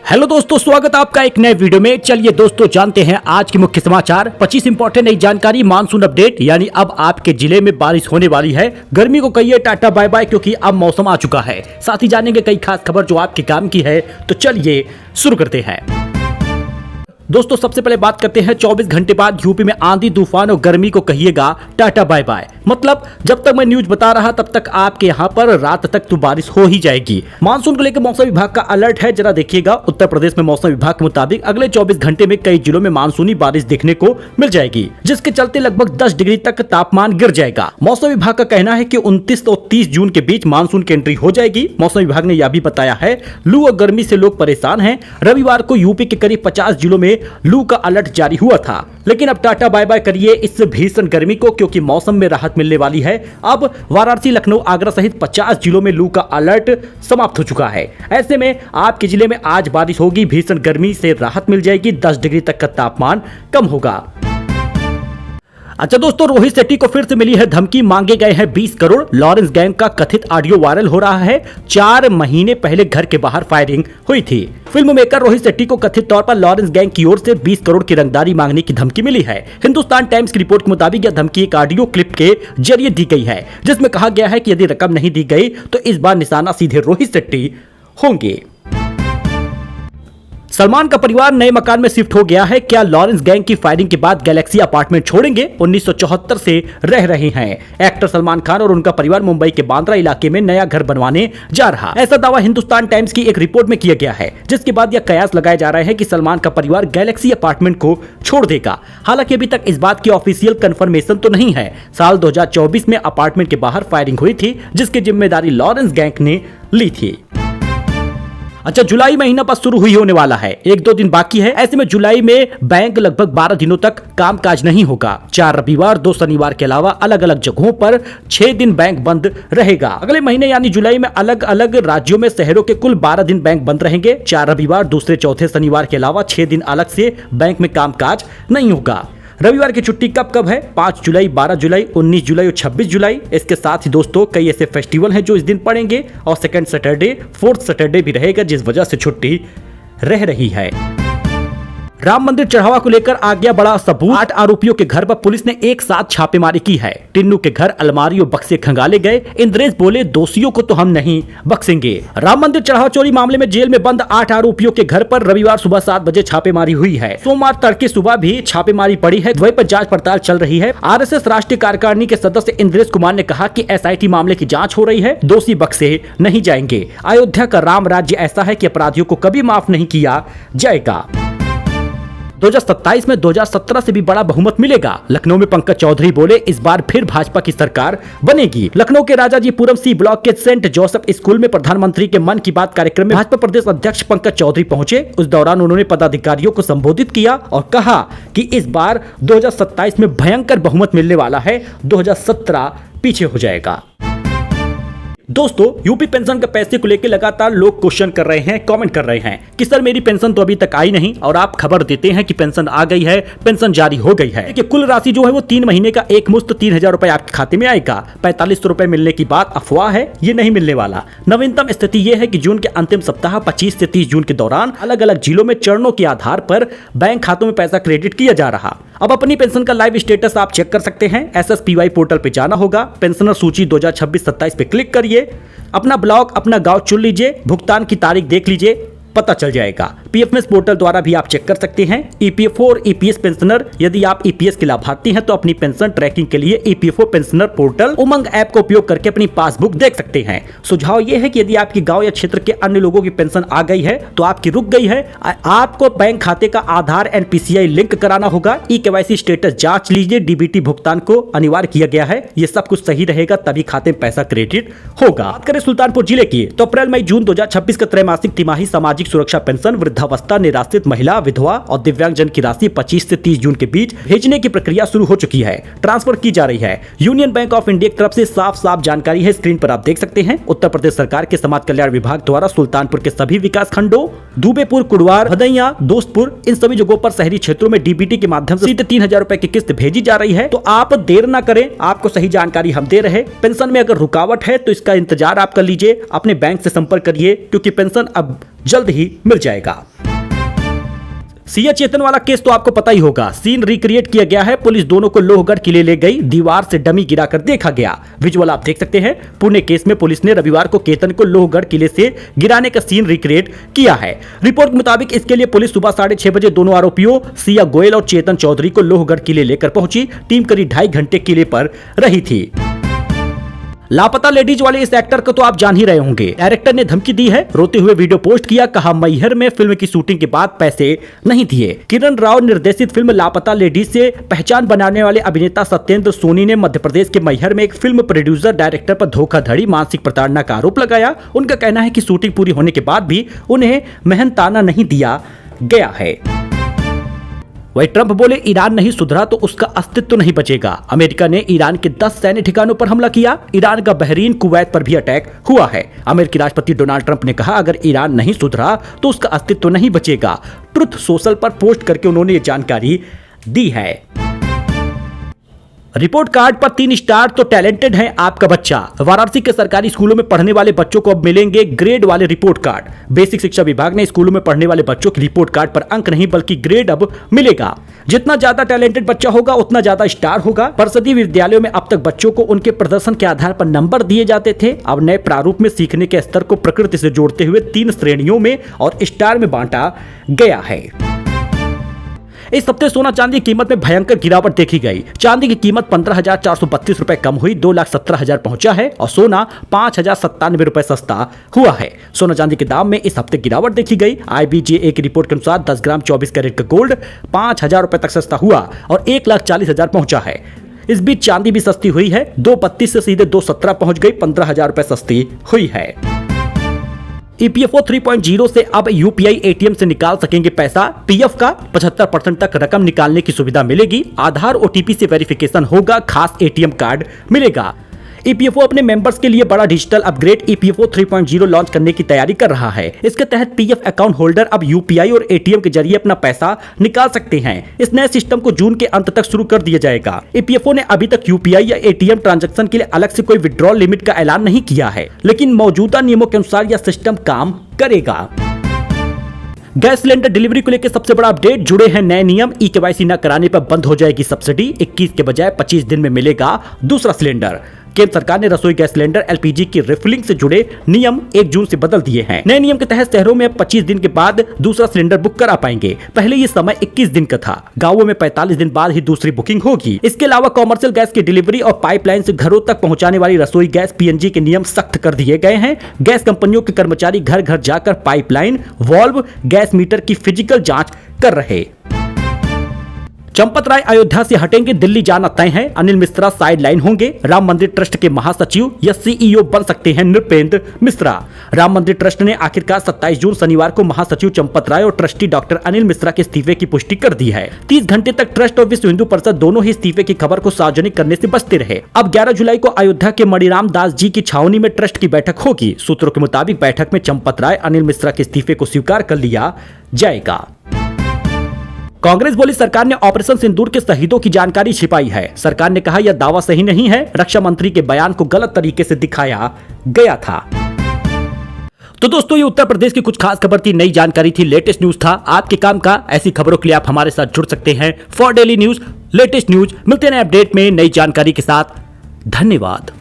Hello दोस्तों, स्वागत है आपका एक नए वीडियो में। चलिए दोस्तों, जानते हैं आज की मुख्य समाचार। 25 इंपॉर्टेंट नई जानकारी, मानसून अपडेट, यानी अब आपके जिले में बारिश होने वाली है। गर्मी को कहिए टाटा बाय बाय, क्योंकि अब मौसम आ चुका है। साथ ही जानेंगे कई खास खबर जो आपके काम की है। तो चलिए शुरू करते हैं। दोस्तों, सबसे पहले बात करते हैं 24 घंटे बाद यूपी में आंधी तूफान और गर्मी को कहिएगा टाटा बाय बाय। मतलब जब तक मैं न्यूज बता रहा तब तक आपके यहाँ पर रात तक तो बारिश हो ही जाएगी। मानसून को लेकर मौसम विभाग का अलर्ट है, जरा देखिएगा। उत्तर प्रदेश में मौसम विभाग के मुताबिक अगले 24 घंटे में कई जिलों में मानसूनी बारिश देखने को मिल जाएगी, जिसके चलते लगभग 10 डिग्री तक तापमान गिर जाएगा। मौसम विभाग का कहना है कि 29 और 30 जून के बीच मानसून की एंट्री हो जाएगी। मौसम विभाग ने यह भी बताया है लू और गर्मी से लोग परेशान हैं। रविवार को यूपी के करीब 50 जिलों में लू का अलर्ट जारी हुआ था, लेकिन अब टाटा बाय बाय करिए इस भीषण गर्मी को, क्योंकि मौसम में राहत मिलने वाली है। अब वाराणसी, लखनऊ, आगरा सहित 50 जिलों में लू का अलर्ट समाप्त हो चुका है। ऐसे में आपके जिले में आज बारिश होगी, भीषण गर्मी से राहत मिल जाएगी, 10 डिग्री तक का तापमान कम होगा। अच्छा दोस्तों, रोहित शेट्टी को फिर से मिली है धमकी, मांगे गए हैं 20 करोड़। लॉरेंस गैंग का कथित ऑडियो वायरल हो रहा है। 4 महीने पहले घर के बाहर फायरिंग हुई थी। फिल्म मेकर रोहित शेट्टी को कथित तौर पर लॉरेंस गैंग की ओर से 20 करोड़ की रंगदारी मांगने की धमकी मिली है। हिंदुस्तान टाइम्स की रिपोर्ट के मुताबिक यह धमकी एक ऑडियो क्लिप के जरिए दी गई है, जिसमें कहा गया है कि यदि रकम नहीं दी गई तो इस बार निशाना सीधे रोहित शेट्टी होंगे। सलमान का परिवार नए मकान में शिफ्ट हो गया है। क्या लॉरेंस गैंग की फायरिंग के बाद गैलेक्सी अपार्टमेंट छोड़ेंगे? 1974 से रह रहे हैं एक्टर सलमान खान और उनका परिवार मुंबई के बांद्रा इलाके में नया घर बनवाने जा रहा। ऐसा दावा हिंदुस्तान टाइम्स की एक रिपोर्ट में किया गया है, जिसके बाद यह कयास लगाए जा रहे हैं कि सलमान का परिवार गैलेक्सी अपार्टमेंट को छोड़ देगा। हालांकि अभी तक इस बात की ऑफिशियल कंफर्मेशन तो नहीं है। साल 2024 में अपार्टमेंट के बाहर फायरिंग हुई थी, जिसकी जिम्मेदारी लॉरेंस गैंग ने ली थी। अच्छा, जुलाई महीना बस शुरू हुई होने वाला है, 1-2 दिन बाकी है। ऐसे में जुलाई में बैंक लगभग 12 दिनों तक कामकाज नहीं होगा। 4 रविवार 2 शनिवार के अलावा अलग अलग जगहों पर 6 दिन बैंक बंद रहेगा। अगले महीने यानी जुलाई में अलग अलग राज्यों में शहरों के कुल 12 दिन बैंक बंद रहेंगे। 4 रविवार, दूसरे चौथे शनिवार के अलावा 6 दिन अलग से बैंक में कामकाज नहीं होगा। रविवार की छुट्टी कब कब है? 5 जुलाई, 12 जुलाई, 19 जुलाई और 26 जुलाई। इसके साथ ही दोस्तों कई ऐसे फेस्टिवल हैं जो इस दिन पड़ेंगे, और सेकंड सैटरडे, 4th सैटरडे भी रहेगा, जिस वजह से छुट्टी रह रही है। राम मंदिर चढ़ावा को लेकर आ गया बड़ा सबूत। 8 आरोपियों के घर पर पुलिस ने एक साथ छापेमारी की है। टिन्नू के घर अलमारी और बक्से खंगाले गए। इंद्रेश बोले, दोषियों को तो हम नहीं बख्शेंगे। राम मंदिर चढ़ावा चोरी मामले में जेल में बंद 8 आरोपियों के घर पर रविवार सुबह 7 बजे छापेमारी हुई है। सोमवार तड़के सुबह भी छापेमारी पड़ी है। वहीं पर जांच पड़ताल चल रही है। RSS राष्ट्रीय कार्यकारिणी के सदस्य इंद्रेश कुमार ने कहा कि SIT मामले की जाँच हो रही है, दोषी बख्शे नहीं जाएंगे। अयोध्या का राम राज्य ऐसा है कि अपराधियों को कभी माफ नहीं किया जाएगा। 2027 में 2017 से भी बड़ा बहुमत मिलेगा। लखनऊ में पंकज चौधरी बोले, इस बार फिर भाजपा की सरकार बनेगी। लखनऊ के राजाजीपुरम C ब्लॉक के सेंट जोसेफ स्कूल में प्रधानमंत्री के मन की बात कार्यक्रम में भाजपा प्रदेश अध्यक्ष पंकज चौधरी पहुंचे। उस दौरान उन्होंने पदाधिकारियों को संबोधित किया और कहा कि इस बार 2027 में भयंकर बहुमत मिलने वाला है, 2017 पीछे हो जाएगा। दोस्तों, यूपी पेंशन के पैसे को लेकर लगातार लोग क्वेश्चन कर रहे हैं, कमेंट कर रहे हैं कि सर मेरी पेंशन तो अभी तक आई नहीं, और आप खबर देते हैं कि पेंशन आ गई है, पेंशन जारी हो गई है। देखिए, कुल राशि जो है वो 3 महीने का एक मुश्त 3000 रुपए आपके खाते में आएगा। 4500 रुपए मिलने की बात अफवाह है, ये नहीं मिलने वाला। नवीनतम स्थिति ये है कि जून के अंतिम सप्ताह 25 से 30 जून के दौरान अलग अलग जिलों में चरणों के आधार पर बैंक खातों में पैसा क्रेडिट किया जा रहा। अब अपनी पेंशन का लाइव स्टेटस आप चेक कर सकते हैं। SSPY पोर्टल पे जाना होगा, पेंशनर सूची 2026-27 पे क्लिक करिए, अपना ब्लॉक, अपना गांव चुन लीजिए, भुगतान की तारीख देख लीजिए, पता चल जाएगा। PFMS पोर्टल द्वारा भी आप चेक कर सकते हैं। EPFO और EPS पेंशनर, यदि आप EPS के लाभार्थी हैं तो अपनी पेंशन ट्रैकिंग के लिए EPFO पेंशनर पोर्टल उमंग ऐप का उपयोग करके अपनी पासबुक देख सकते हैं। सुझाव ये है कि यदि आपकी गांव या क्षेत्र के अन्य लोगों की पेंशन आ गई है तो आपकी रुक गई है। आपको बैंक खाते का आधार NPCI लिंक कराना होगा। eKYC स्टेटस जांच लीजिए। DBT भुगतान को अनिवार्य किया गया है। ये सब कुछ सही रहेगा, तभी खाते में पैसा क्रेडिट होगा। बात करें सुल्तानपुर जिले की, तो अप्रैल मई जून 2026 का त्रैमासिक तिमाही सामाजिक सुरक्षा पेंशन वृद्धावस्था, निराश्रित महिला, विधवा और दिव्यांगजन की राशि 25 से 30 जून के बीच भेजने की प्रक्रिया शुरू हो चुकी है, ट्रांसफर की जा रही है। यूनियन बैंक ऑफ इंडिया की तरफ से साफ साफ जानकारी है, स्क्रीन पर आप देख सकते हैं। उत्तर प्रदेश सरकार के समाज कल्याण विभाग द्वारा सुल्तानपुर के सभी विकास खंडों, दुबेपुर, कुड़वार, भदैया, दोस्तपुर, इन सभी जगहों पर शहरी क्षेत्रों में DBT के माध्यम से 3000 रुपए की किस्त भेजी जा रही है। तो आप देर न करें, आपको सही जानकारी हम दे रहे। पेंशन में अगर रुकावट है तो इसका इंतजार आप कर लीजिए, अपने बैंक से संपर्क करिए, क्योंकि पेंशन अब जल्द ही मिल जाएगा। सिया चेतन वाला केस तो आपको पता ही होगा। सीन रिक्रिएट किया गया है। पुलिस दोनों को लोहगढ़ किले ले गई, दीवार से डमी गिराकर देखा गया। विजुअल आप देख सकते हैं। पुणे केस में पुलिस ने रविवार को केतन को लोहगढ़ किले से गिराने का सीन रिक्रिएट किया है। रिपोर्ट के मुताबिक इसके लिए पुलिस सुबह 6:30 बजे दोनों आरोपियों सिया गोयल और चेतन चौधरी को लोहगढ़ किले लेकर पहुंची। टीम करीब 2.5 घंटे किले पर रही थी। लापता लेडीज वाले इस एक्टर को तो आप जान ही रहे होंगे। डायरेक्टर ने धमकी दी है, रोते हुए वीडियो पोस्ट किया, कहा मैहर में फिल्म की शूटिंग के बाद पैसे नहीं दिए। किरण राव निर्देशित फिल्म लापता लेडीज से पहचान बनाने वाले अभिनेता सत्येंद्र सोनी ने मध्य प्रदेश के मैहर में एक फिल्म प्रोड्यूसर डायरेक्टर पर धोखाधड़ी, मानसिक प्रताड़ना का आरोप लगाया। उनका कहना है कि शूटिंग पूरी होने के बाद भी उन्हें मेहनताना नहीं दिया गया है। वही ट्रंप बोले ईरान नहीं सुधरा तो उसका अस्तित्व नहीं बचेगा। अमेरिका ने ईरान के 10 सैन्य ठिकानों पर हमला किया। ईरान का बहरीन, कुवैत पर भी अटैक हुआ है। अमेरिकी राष्ट्रपति डोनाल्ड ट्रंप ने कहा अगर ईरान नहीं सुधरा तो उसका अस्तित्व नहीं बचेगा। ट्रुथ सोशल पर पोस्ट करके उन्होंने ये जानकारी दी है। रिपोर्ट कार्ड पर 3 स्टार तो टैलेंटेड है आपका बच्चा। वाराणसी के सरकारी स्कूलों में पढ़ने वाले बच्चों को अब मिलेंगे ग्रेड वाले रिपोर्ट कार्ड। बेसिक शिक्षा विभाग ने स्कूलों में पढ़ने वाले बच्चों के रिपोर्ट कार्ड पर अंक नहीं बल्कि ग्रेड अब मिलेगा। जितना ज्यादा टैलेंटेड बच्चा होगा उतना ज्यादा स्टार होगा। परिषदीय विद्यालयों में अब तक बच्चों को उनके प्रदर्शन के आधार पर नंबर दिए जाते थे। अब नए प्रारूप में सीखने के स्तर को प्रकृति से जोड़ते हुए 3 श्रेणियों में और स्टार में बांटा गया है। इस हफ्ते सोना चांदी की कीमत में भयंकर गिरावट देखी गई। चांदी की कीमत 15,432 रुपए कम हुई, 2,17,000 पहुंचा है और सोना 5,097 रुपए सस्ता हुआ है। सोना चांदी के दाम में इस हफ्ते गिरावट देखी गई। IBJ की रिपोर्ट के अनुसार 10 ग्राम 24 कैरेट का गोल्ड 5,000 रुपए तक सस्ता हुआ और 1,40,000 पहुंचा है। इस बीच चांदी भी सस्ती हुई है, 2,32 से सीधे 2,17 पहुंच गई, 15,000 रुपए सस्ती हुई है। EPFO 3.0 से अब UPI ATM से निकाल सकेंगे पैसा। PF का 75% तक रकम निकालने की सुविधा मिलेगी। आधार OTP से वेरिफिकेशन होगा, खास ATM कार्ड मिलेगा। EPFO अपने मेंबर्स के लिए बड़ा डिजिटल अपग्रेड EPFO 3.0 लॉन्च करने की तैयारी कर रहा है। इसके तहत PF अकाउंट होल्डर अब UPI और ATM के जरिए अपना पैसा निकाल सकते हैं। इस नए सिस्टम को जून के अंत तक शुरू कर दिया जाएगा। EPFO ने अभी तक UPI या ATM ट्रांजैक्शन के लिए अलग से कोई विड्रॉल लिमिट का ऐलान नहीं किया है, लेकिन मौजूदा नियमों के अनुसार यह सिस्टम काम करेगा। गैस सिलेंडर डिलीवरी को लेकर सबसे बड़ा अपडेट, जुड़े हैं नए नियम। EKYC न कराने पर बंद हो जाएगी सब्सिडी। 21 के बजाय 25 दिन में मिलेगा दूसरा सिलेंडर। केंद्र सरकार ने रसोई गैस सिलेंडर LPG की रिफिलिंग से जुड़े नियम 1 जून से बदल दिए हैं। नए नियम के तहत शहरों में 25 दिन के बाद दूसरा सिलेंडर बुक करा पाएंगे। पहले ये समय 21 दिन का था। गांवों में 45 दिन बाद ही दूसरी बुकिंग होगी। इसके अलावा कॉमर्शियल गैस की डिलीवरी और पाइपलाइन से घरों तक पहुंचाने वाली रसोई गैस PNG के नियम सख्त कर दिए गए हैं। गैस कंपनियों के कर्मचारी घर घर जाकर पाइपलाइन, वाल्व, गैस मीटर की फिजिकल जांच कर रहे। चंपत राय अयोध्या से हटेंगे, दिल्ली जाना तय है। अनिल मिश्रा साइडलाइन होंगे। राम मंदिर ट्रस्ट के महासचिव या CEO बन सकते हैं नृपेंद्र मिश्रा। राम मंदिर ट्रस्ट ने आखिरकार 27 जून शनिवार को महासचिव चंपत राय और ट्रस्टी डॉक्टर अनिल मिश्रा के इस्तीफे की पुष्टि कर दी है। 30 घंटे तक ट्रस्ट और विश्व हिंदू परिषद दोनों ही इस्तीफे की खबर को सार्वजनिक करने से बचते रहे। अब 11 जुलाई को अयोध्या के मणिराम दास जी की छावनी में ट्रस्ट की बैठक होगी। सूत्रों के मुताबिक बैठक में चंपत राय, अनिल मिश्रा के इस्तीफे को स्वीकार कर लिया जाएगा। कांग्रेस बोली सरकार ने ऑपरेशन सिंदूर के शहीदों की जानकारी छिपाई है। सरकार ने कहा यह दावा सही नहीं है। रक्षा मंत्री के बयान को गलत तरीके से दिखाया गया था। तो दोस्तों ये उत्तर प्रदेश की कुछ खास खबर थी, नई जानकारी थी, लेटेस्ट न्यूज था आपके काम का। ऐसी खबरों के लिए आप हमारे साथ जुड़ सकते हैं for daily news, latest news. मिलते हैं अपडेट में नई जानकारी के साथ। धन्यवाद।